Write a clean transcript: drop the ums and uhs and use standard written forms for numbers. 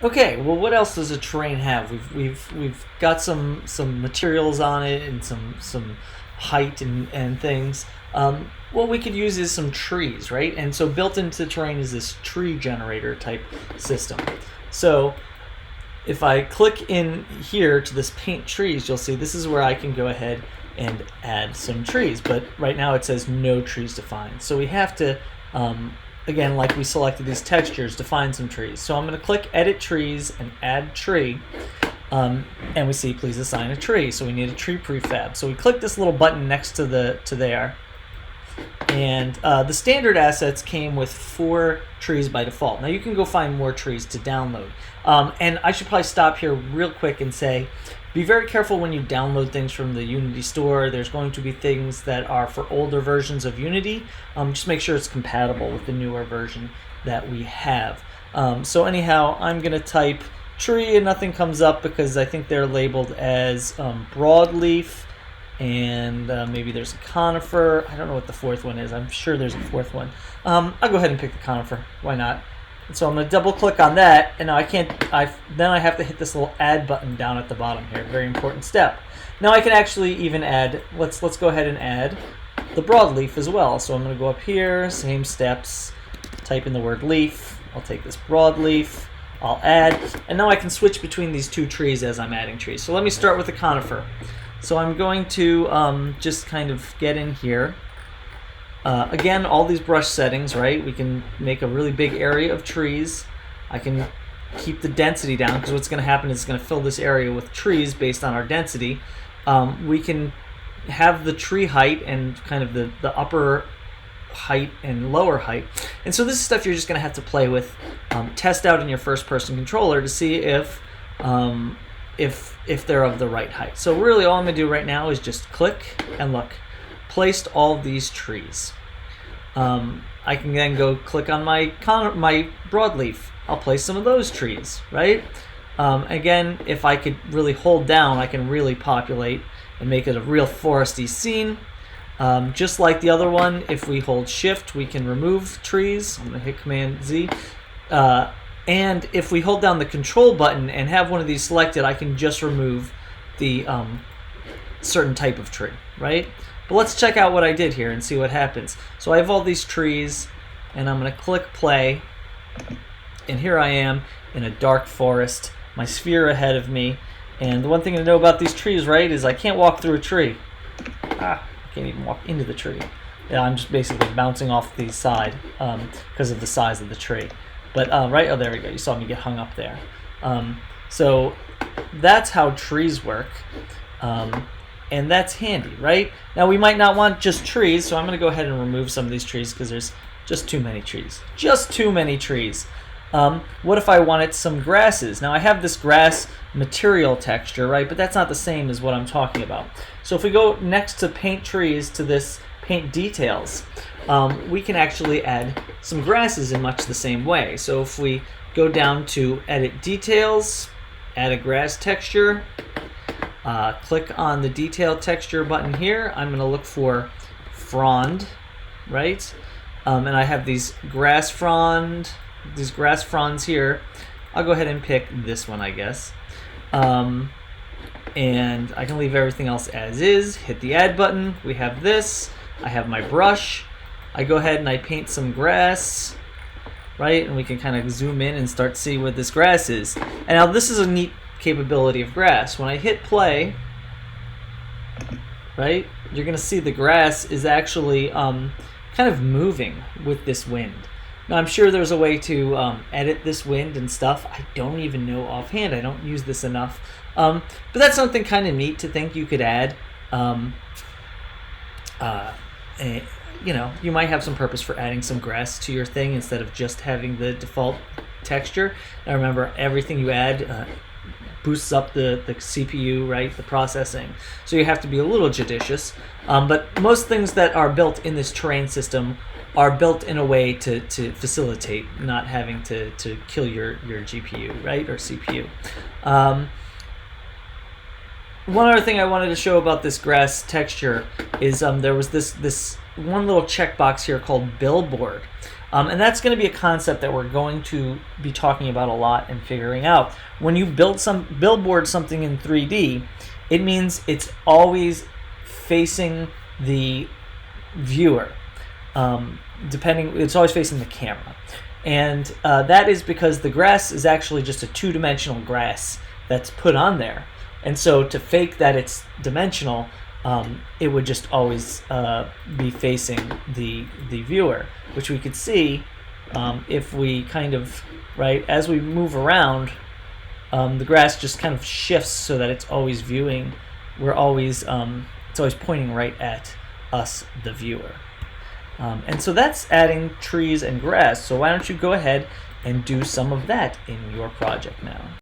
Okay, well, what else does a terrain have? We've got some materials on it and some height and things. What we could use is some trees, right? And so built into the terrain is this tree generator type system. So if I click in here to this paint trees, you'll see this is where I can go ahead and add some trees. But right now it says no trees defined. So we have to again, like we selected these textures, define some trees. So I'm going to click Edit Trees and Add Tree. And we see Please assign a tree. So we need a tree prefab. So we click this little button next to there. And the standard assets came with 4 trees by default. Now you can go find more trees to download. And I should probably stop here real quick and say, be very careful when you download things from the Unity store. There's going to be things that are for older versions of Unity. Just make sure it's compatible with the newer version that we have. So anyhow, I'm going to type tree and nothing comes up because I think they're labeled as broadleaf, and maybe there's a conifer. I don't know what the 4th one is. I'm sure there's a 4th one. I'll go ahead and pick the conifer. Why not? And so I'm going to double click on that, and now then I have to hit this little add button down at the bottom here. Very important step. Now I can actually even add, let's go ahead and add the broadleaf as well. So I'm going to go up here, same steps, type in the word leaf. I'll take this broadleaf, I'll add, and now I can switch between these 2 trees as I'm adding trees. So let me start with the conifer. So I'm going to just kind of get in here. Again, all these brush settings, right? We can make a really big area of trees. I can keep the density down because what's going to happen is it's going to fill this area with trees based on our density. We can have the tree height and kind of the upper height and lower height. And so this is stuff you're just going to have to play with, test out in your first-person controller to see if they're of the right height. So really all I'm going to do right now is just click and look. Placed all these trees. I can then go click on my broadleaf. I'll place some of those trees, right? Again, if I could really hold down, I can really populate and make it a real foresty scene. Just like the other one, if we hold shift, we can remove trees. I'm going to hit Command Z. And if we hold down the control button and have one of these selected, I can just remove the certain type of tree, right? But let's check out what I did here and see what happens. So I have all these trees, and I'm going to click play, and here I am in a dark forest, my sphere ahead of me. And the one thing to know about these trees, right, is I can't walk through a tree. I can't even walk into the tree. Yeah, I'm just basically bouncing off the side because of the size of the tree. But right, oh, there we go. You saw me get hung up there. So that's how trees work. And that's handy, right? Now we might not want just trees, so I'm going to go ahead and remove some of these trees because there's just too many trees. Just too many trees. What if I wanted some grasses? Now I have this grass material texture, right? But that's not the same as what I'm talking about. So if we go next to paint trees to this paint details, we can actually add some grasses in much the same way. So if we go down to edit details, add a grass texture, click on the detail texture button here. I'm going to look for frond, right? And I have these grass fronds here. I'll go ahead and pick this one, I guess. And I can leave everything else as is. Hit the add button. We have this. I have my brush. I go ahead and I paint some grass, right? And we can kind of zoom in and start to see what this grass is. And now this is a neat capability of grass. When I hit play, right, you're going to see the grass is actually kind of moving with this wind. Now I'm sure there's a way to edit this wind and stuff. I don't even know offhand. I don't use this enough. But that's something kind of neat to think you could add. You know, you might have some purpose for adding some grass to your thing instead of just having the default texture. Now remember, everything you add boosts up the CPU, right, the processing. So you have to be a little judicious. But most things that are built in this terrain system are built in a way to facilitate not having to kill your GPU, right, or CPU. One other thing I wanted to show about this grass texture is there was this one little checkbox here called billboard. And that's going to be a concept that we're going to be talking about a lot and figuring out. When you billboard something in 3D, it means it's always facing the viewer. It's always facing the camera. And that is because the grass is actually just a two-dimensional grass that's put on there. And so to fake that it's dimensional, it would just always be facing the viewer, which we could see if we kind of, right, as we move around, the grass just kind of shifts so that it's always viewing. It's always pointing right at us, the viewer. And so that's adding trees and grass. So why don't you go ahead and do some of that in your project now.